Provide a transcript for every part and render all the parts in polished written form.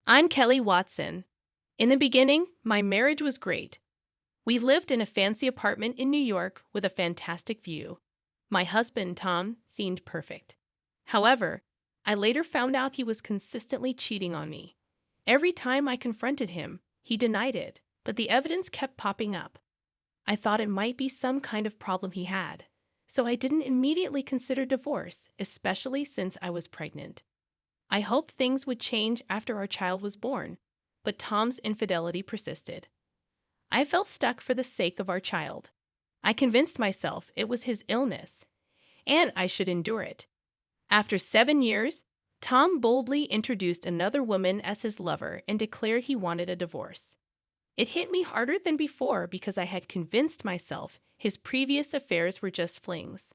I'm Kelly Watson. In the beginning, my marriage was great. We lived in a fancy apartment in New York with a fantastic view. My husband, Tom, seemed perfect. However, I later found out he was consistently cheating on me. Every time I confronted him, he denied it, but the evidence kept popping up. I thought it might be some kind of problem he had, so I didn't immediately consider divorce, especially since I was pregnant. I hoped things would change after our child was born, but Tom's infidelity persisted. I felt stuck for the sake of our child. I convinced myself it was his illness, and I should endure it. After 7 years, Tom boldly introduced another woman as his lover and declared he wanted a divorce. It hit me harder than before because I had convinced myself his previous affairs were just flings.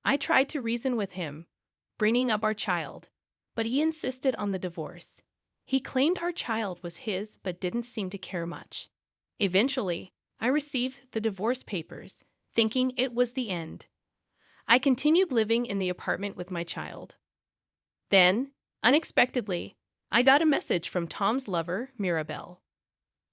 I tried to reason with him, bringing up our child, but he insisted on the divorce. He claimed our child was his but didn't seem to care much. Eventually, I received the divorce papers, thinking it was the end. I continued living in the apartment with my child. Then, unexpectedly, I got a message from Tom's lover, Mirabelle.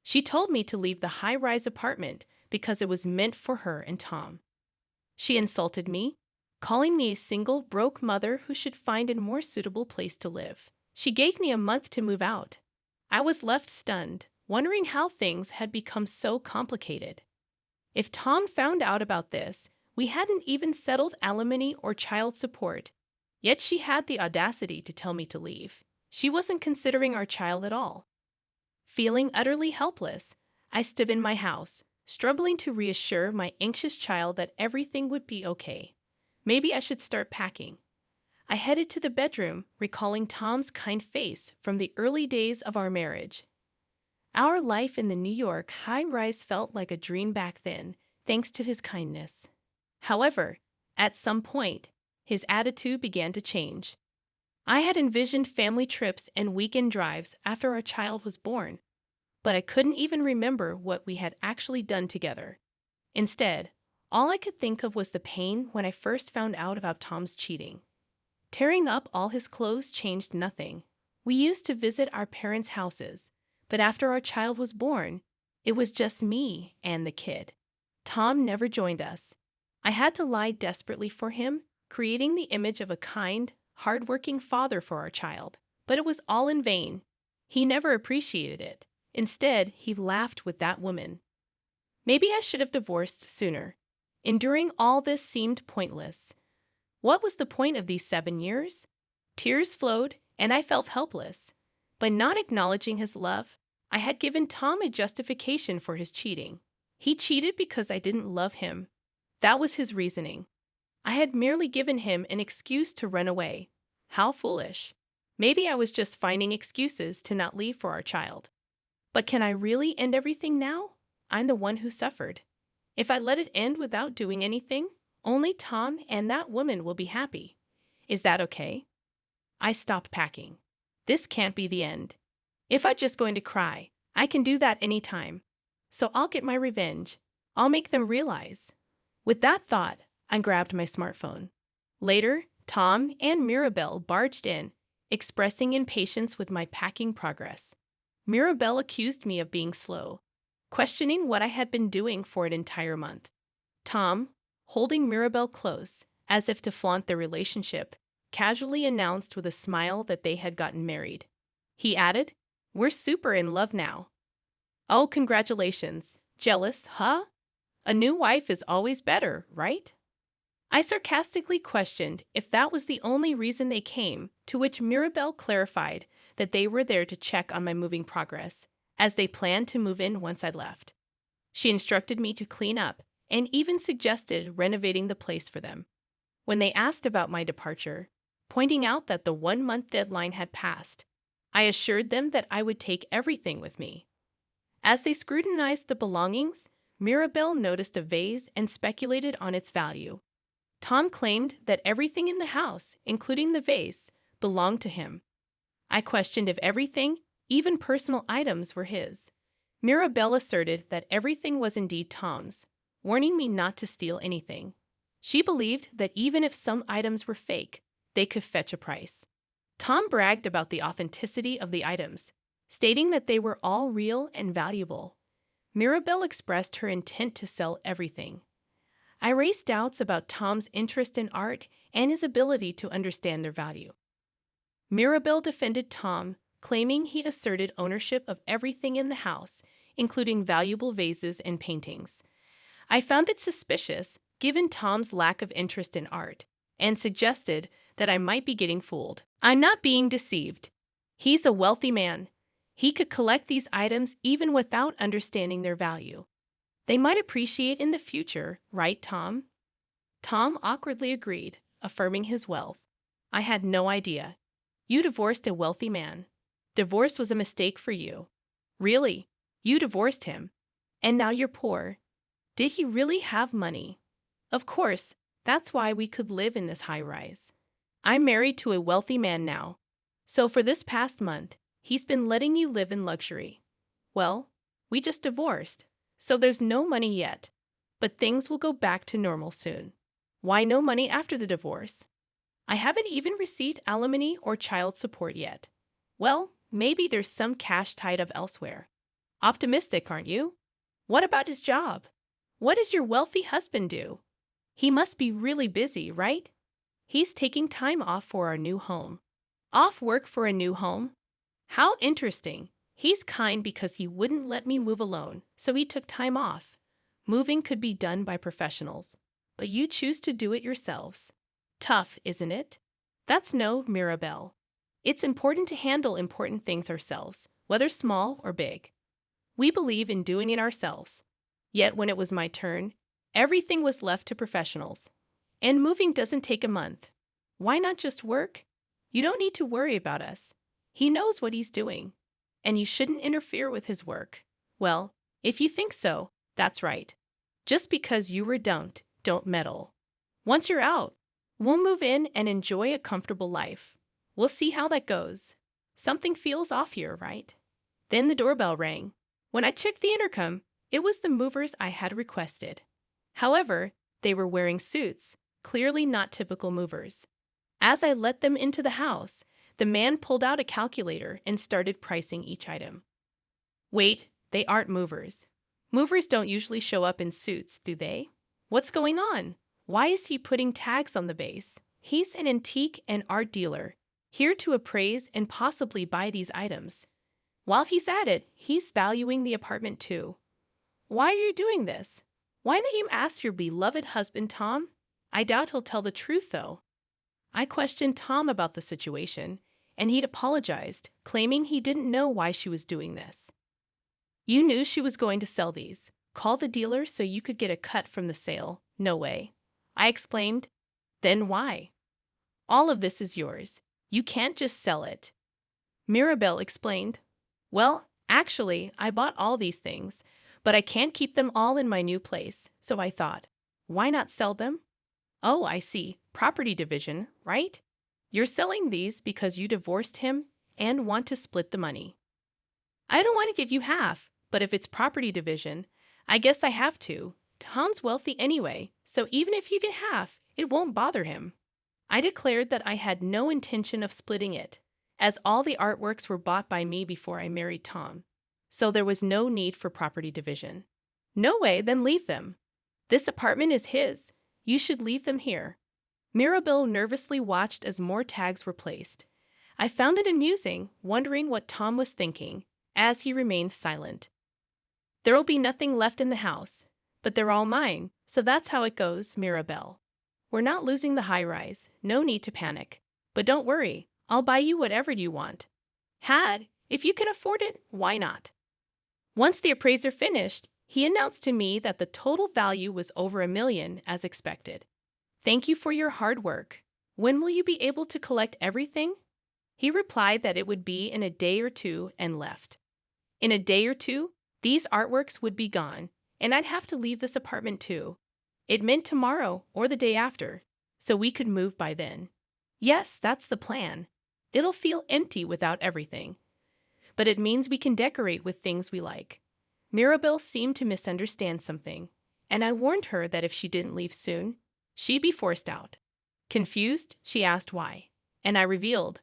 She told me to leave the high-rise apartment because it was meant for her and Tom. She insulted me, calling me a single, broke mother who should find a more suitable place to live. She gave me a month to move out. I was left stunned, wondering how things had become so complicated. If Tom found out about this, we hadn't even settled alimony or child support, yet she had the audacity to tell me to leave. She wasn't considering our child at all. Feeling utterly helpless, I stood in my house, struggling to reassure my anxious child that everything would be okay. Maybe I should start packing. I headed to the bedroom, recalling Tom's kind face from the early days of our marriage. Our life in the New York high-rise felt like a dream back then, thanks to his kindness. However, at some point, his attitude began to change. I had envisioned family trips and weekend drives after our child was born, but I couldn't even remember what we had actually done together. Instead, all I could think of was the pain when I first found out about Tom's cheating. Tearing up all his clothes changed nothing. We used to visit our parents' houses, but after our child was born, it was just me and the kid. Tom never joined us. I had to lie desperately for him, creating the image of a kind, hard-working father for our child. But it was all in vain. He never appreciated it. Instead, he laughed with that woman. Maybe I should have divorced sooner. Enduring all this seemed pointless. What was the point of these 7 years? Tears flowed, and I felt helpless. By not acknowledging his love, I had given Tom a justification for his cheating. He cheated because I didn't love him. That was his reasoning. I had merely given him an excuse to run away. How foolish. Maybe I was just finding excuses to not leave for our child. But can I really end everything now? I'm the one who suffered. If I let it end without doing anything, only Tom and that woman will be happy. Is that okay? I stopped packing. This can't be the end. If I'm just going to cry, I can do that anytime. So I'll get my revenge. I'll make them realize. With that thought, I grabbed my smartphone. Later, Tom and Mirabelle barged in, expressing impatience with my packing progress. Mirabelle accused me of being slow, questioning what I had been doing for an entire month. Tom, holding Mirabelle close, as if to flaunt their relationship, casually announced with a smile that they had gotten married. He added, "We're super in love now." Oh, congratulations. Jealous, huh? A new wife is always better, right? I sarcastically questioned if that was the only reason they came, to which Mirabelle clarified that they were there to check on my moving progress, as they planned to move in once I left. She instructed me to clean up and even suggested renovating the place for them. When they asked about my departure, pointing out that the 1-month deadline had passed, I assured them that I would take everything with me. As they scrutinized the belongings, Mirabelle noticed a vase and speculated on its value. Tom claimed that everything in the house, including the vase, belonged to him. I questioned if everything, even personal items, were his. Mirabelle asserted that everything was indeed Tom's, warning me not to steal anything. She believed that even if some items were fake, they could fetch a price. Tom bragged about the authenticity of the items, stating that they were all real and valuable. Mirabelle expressed her intent to sell everything. I raised doubts about Tom's interest in art and his ability to understand their value. Mirabelle defended Tom, claiming he asserted ownership of everything in the house, including valuable vases and paintings. I found it suspicious, given Tom's lack of interest in art, and suggested that I might be getting fooled. I'm not being deceived. He's a wealthy man. He could collect these items even without understanding their value. They might appreciate in the future, right, Tom? Tom awkwardly agreed, affirming his wealth. I had no idea. You divorced a wealthy man. Divorce was a mistake for you. Really? You divorced him. And now you're poor. Did he really have money? Of course, that's why we could live in this high-rise. I'm married to a wealthy man now. So for this past month, he's been letting you live in luxury. Well, we just divorced, so there's no money yet. But things will go back to normal soon. Why no money after the divorce? I haven't even received alimony or child support yet. Well, maybe there's some cash tied up elsewhere. Optimistic, aren't you? What about his job? What does your wealthy husband do? He must be really busy, right? He's taking time off for our new home. Off work for a new home? How interesting. He's kind because he wouldn't let me move alone, so he took time off. Moving could be done by professionals, but you choose to do it yourselves. Tough, isn't it? That's no, Mirabelle. It's important to handle important things ourselves, whether small or big. We believe in doing it ourselves. Yet when it was my turn, everything was left to professionals. And moving doesn't take a month. Why not just work? You don't need to worry about us. He knows what he's doing. And you shouldn't interfere with his work. Well, if you think so, that's right. Just because you were don't meddle. Once you're out, we'll move in and enjoy a comfortable life. We'll see how that goes. Something feels off here, right? Then the doorbell rang. When I checked the intercom, it was the movers I had requested. However, they were wearing suits, clearly not typical movers. As I let them into the house, the man pulled out a calculator and started pricing each item. Wait, they aren't movers. Movers don't usually show up in suits, do they? What's going on? Why is he putting tags on the base? He's an antique and art dealer, here to appraise and possibly buy these items. While he's at it, he's valuing the apartment too. Why are you doing this? Why don't you ask your beloved husband, Tom? I doubt he'll tell the truth, though. I questioned Tom about the situation, and he'd apologized, claiming he didn't know why she was doing this. You knew she was going to sell these. Call the dealer so you could get a cut from the sale. No way. I exclaimed. Then why? All of this is yours. You can't just sell it. Mirabelle explained. Well, actually, I bought all these things, but I can't keep them all in my new place, so I thought, why not sell them? Oh, I see. Property division, right? You're selling these because you divorced him and want to split the money. I don't want to give you half, but if it's property division, I guess I have to. Tom's wealthy anyway, so even if you get half, it won't bother him. I declared that I had no intention of splitting it, as all the artworks were bought by me before I married Tom, so there was no need for property division. No way, then leave them. This apartment is his. You should leave them here. Mirabelle nervously watched as more tags were placed. I found it amusing, wondering what Tom was thinking, as he remained silent. There'll be nothing left in the house, but they're all mine, so that's how it goes, Mirabelle. We're not losing the high-rise, no need to panic. But don't worry, I'll buy you whatever you want. If you can afford it, why not? Once the appraiser finished, he announced to me that the total value was over $1 million, as expected. Thank you for your hard work. When will you be able to collect everything? He replied that it would be in a day or two and left. In a day or two, these artworks would be gone, and I'd have to leave this apartment too. It meant tomorrow or the day after, so we could move by then. Yes, that's the plan. It'll feel empty without everything. But it means we can decorate with things we like. Mirabelle seemed to misunderstand something, and I warned her that if she didn't leave soon, she'd be forced out. Confused, she asked why, and I revealed,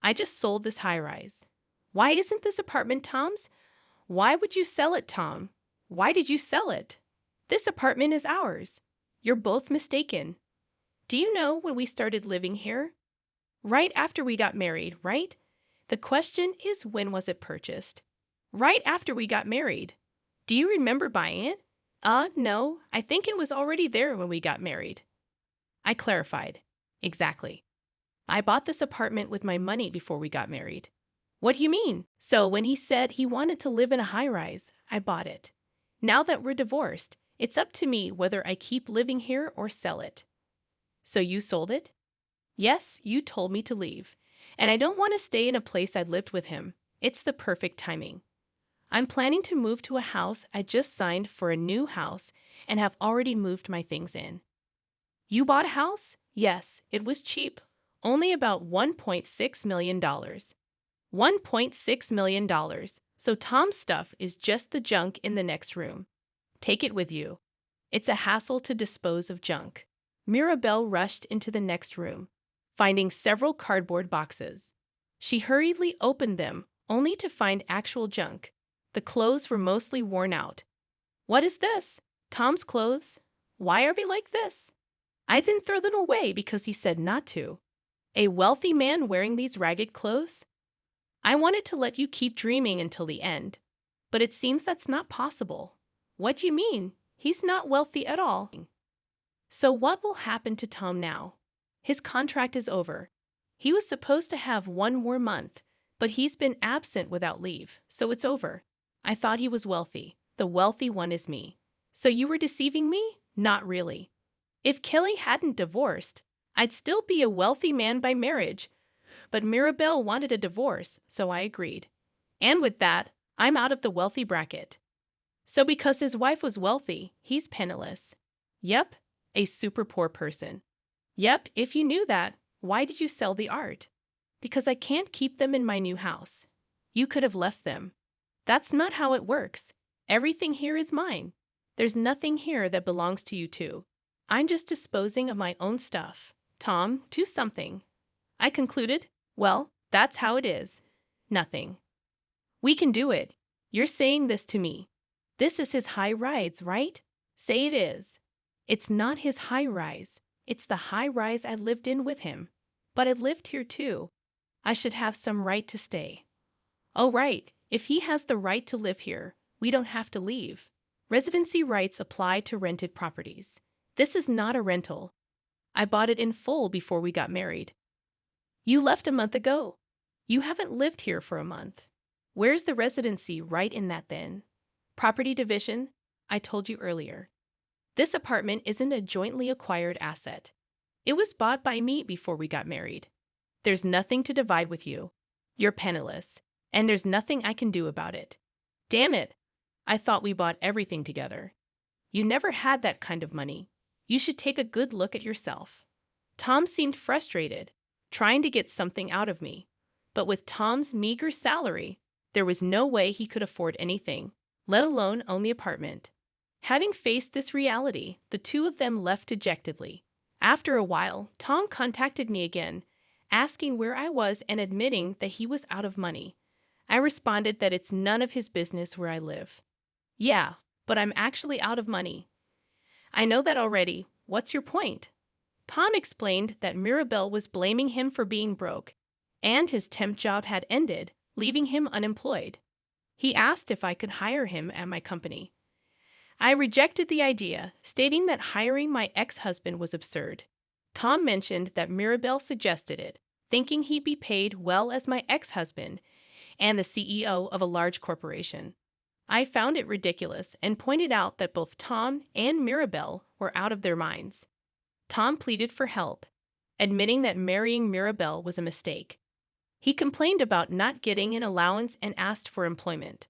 I just sold this high-rise. Why isn't this apartment Tom's? Why would you sell it, Tom? Why did you sell it? This apartment is ours. You're both mistaken. Do you know when we started living here? Right after we got married, right? The question is, when was it purchased? Right after we got married. Do you remember buying it? No, I think it was already there when we got married. I clarified. Exactly. I bought this apartment with my money before we got married. What do you mean? So when he said he wanted to live in a high-rise, I bought it. Now that we're divorced, it's up to me whether I keep living here or sell it. So you sold it? Yes, you told me to leave. And I don't want to stay in a place I lived with him. It's the perfect timing. I'm planning to move to a house I just signed for a new house and have already moved my things in. You bought a house? Yes, it was cheap. Only about $1.6 million. $1.6 million. So Tom's stuff is just the junk in the next room. Take it with you. It's a hassle to dispose of junk. Mirabelle rushed into the next room, finding several cardboard boxes. She hurriedly opened them, only to find actual junk. The clothes were mostly worn out. What is this? Tom's clothes? Why are they like this? I didn't throw them away because he said not to. A wealthy man wearing these ragged clothes? I wanted to let you keep dreaming until the end, but it seems that's not possible. What do you mean? He's not wealthy at all. So what will happen to Tom now? His contract is over. He was supposed to have one more month, but he's been absent without leave, so it's over. I thought he was wealthy. The wealthy one is me. So you were deceiving me? Not really. If Kelly hadn't divorced, I'd still be a wealthy man by marriage. But Mirabelle wanted a divorce, so I agreed. And with that, I'm out of the wealthy bracket. So because his wife was wealthy, he's penniless. Yep, a super poor person. Yep, if you knew that, why did you sell the art? Because I can't keep them in my new house. You could have left them. That's not how it works. Everything here is mine. There's nothing here that belongs to you two. I'm just disposing of my own stuff. Tom, do something. I concluded, well, that's how it is. Nothing. We can do it. You're saying this to me. This is his high rise, right? Say it is. It's not his high rise. It's the high rise I lived in with him. But I lived here too. I should have some right to stay. Oh, right. If he has the right to live here, we don't have to leave. Residency rights apply to rented properties. This is not a rental. I bought it in full before we got married. You left a month ago. You haven't lived here for a month. Where's the residency right in that then? Property division? I told you earlier. This apartment isn't a jointly acquired asset. It was bought by me before we got married. There's nothing to divide with you. You're penniless, and there's nothing I can do about it. Damn it! I thought we bought everything together. You never had that kind of money. You should take a good look at yourself. Tom seemed frustrated, trying to get something out of me. But with Tom's meager salary, there was no way he could afford anything, let alone own the apartment. Having faced this reality, the two of them left dejectedly. After a while, Tom contacted me again, asking where I was and admitting that he was out of money. I responded that it's none of his business where I live. Yeah, but I'm actually out of money. I know that already. What's your point? Tom explained that Mirabelle was blaming him for being broke, and his temp job had ended, leaving him unemployed. He asked if I could hire him at my company. I rejected the idea, stating that hiring my ex-husband was absurd. Tom mentioned that Mirabelle suggested it, thinking he'd be paid well as my ex-husband and the CEO of a large corporation. I found it ridiculous and pointed out that both Tom and Mirabelle were out of their minds. Tom pleaded for help, admitting that marrying Mirabelle was a mistake. He complained about not getting an allowance and asked for employment.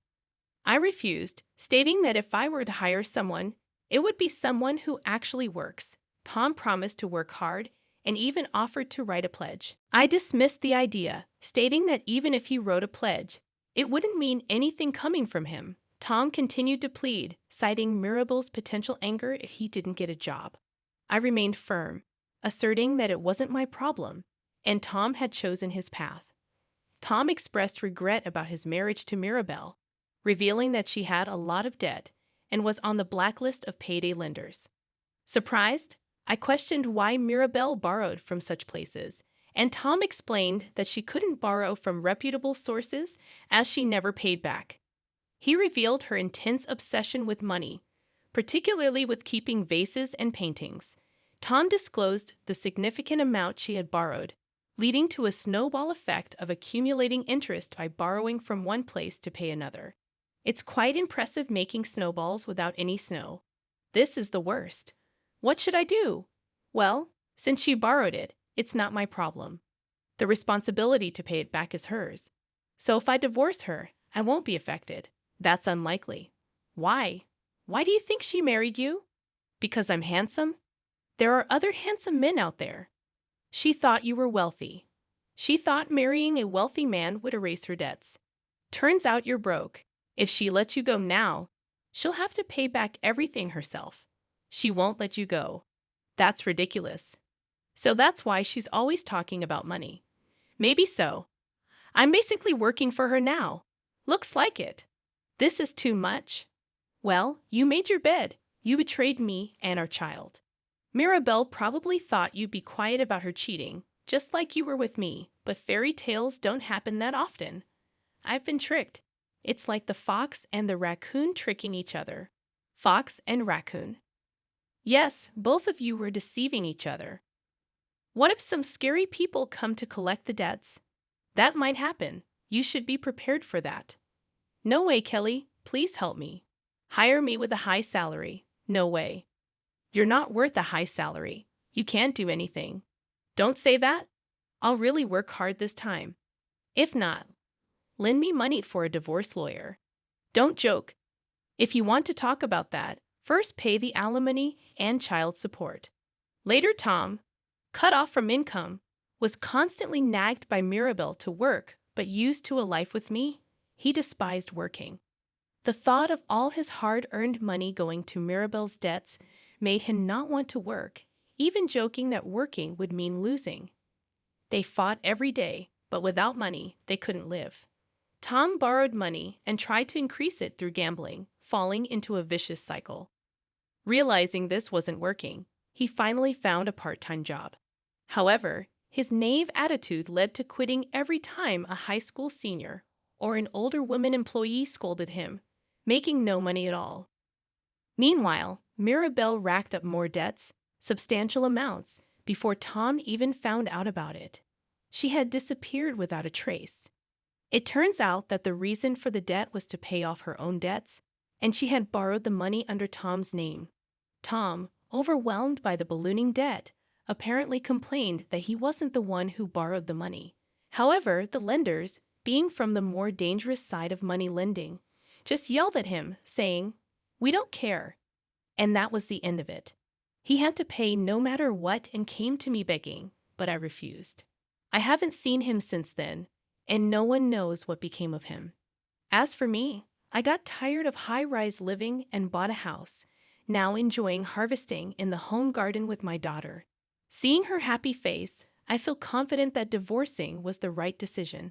I refused, stating that if I were to hire someone, it would be someone who actually works. Tom promised to work hard and even offered to write a pledge. I dismissed the idea, stating that even if he wrote a pledge, it wouldn't mean anything coming from him. Tom continued to plead, citing Mirabelle's potential anger if he didn't get a job. I remained firm, asserting that it wasn't my problem, and Tom had chosen his path. Tom expressed regret about his marriage to Mirabelle, revealing that she had a lot of debt and was on the blacklist of payday lenders. Surprised, I questioned why Mirabelle borrowed from such places, and Tom explained that she couldn't borrow from reputable sources as she never paid back. He revealed her intense obsession with money, particularly with keeping vases and paintings. Tom disclosed the significant amount she had borrowed, leading to a snowball effect of accumulating interest by borrowing from one place to pay another. It's quite impressive making snowballs without any snow. This is the worst. What should I do? Well, since she borrowed it, it's not my problem. The responsibility to pay it back is hers. So if I divorce her, I won't be affected. That's unlikely. Why? Why do you think she married you? Because I'm handsome? There are other handsome men out there. She thought you were wealthy. She thought marrying a wealthy man would erase her debts. Turns out you're broke. If she lets you go now, she'll have to pay back everything herself. She won't let you go. That's ridiculous. So that's why she's always talking about money. Maybe so. I'm basically working for her now. Looks like it. This is too much. Well, you made your bed. You betrayed me and our child. Mirabelle probably thought you'd be quiet about her cheating, just like you were with me, but fairy tales don't happen that often. I've been tricked. It's like the fox and the raccoon tricking each other. Fox and raccoon. Yes, both of you were deceiving each other. What if some scary people come to collect the debts? That might happen. You should be prepared for that. No way, Kelly. Please help me. Hire me with a high salary. No way. You're not worth a high salary. You can't do anything. Don't say that. I'll really work hard this time. If not, lend me money for a divorce lawyer. Don't joke. If you want to talk about that, first pay the alimony and child support. Later, Tom, cut off from income, was constantly nagged by Mirabelle to work, but used to a life with me. He despised working. The thought of all his hard-earned money going to Mirabelle's debts made him not want to work, even joking that working would mean losing. They fought every day, but without money, they couldn't live. Tom borrowed money and tried to increase it through gambling, falling into a vicious cycle. Realizing this wasn't working, he finally found a part-time job. However, his naive attitude led to quitting every time a high school senior or an older woman employee scolded him, making no money at all. Meanwhile, Mirabelle racked up more debts, substantial amounts, before Tom even found out about it. She had disappeared without a trace. It turns out that the reason for the debt was to pay off her own debts, and she had borrowed the money under Tom's name. Tom, overwhelmed by the ballooning debt, apparently complained that he wasn't the one who borrowed the money. However, the lenders, being from the more dangerous side of money lending, just yelled at him, saying, "We don't care." And that was the end of it. He had to pay no matter what and came to me begging, but I refused. I haven't seen him since then, and no one knows what became of him. As for me, I got tired of high-rise living and bought a house, now enjoying harvesting in the home garden with my daughter. Seeing her happy face, I feel confident that divorcing was the right decision.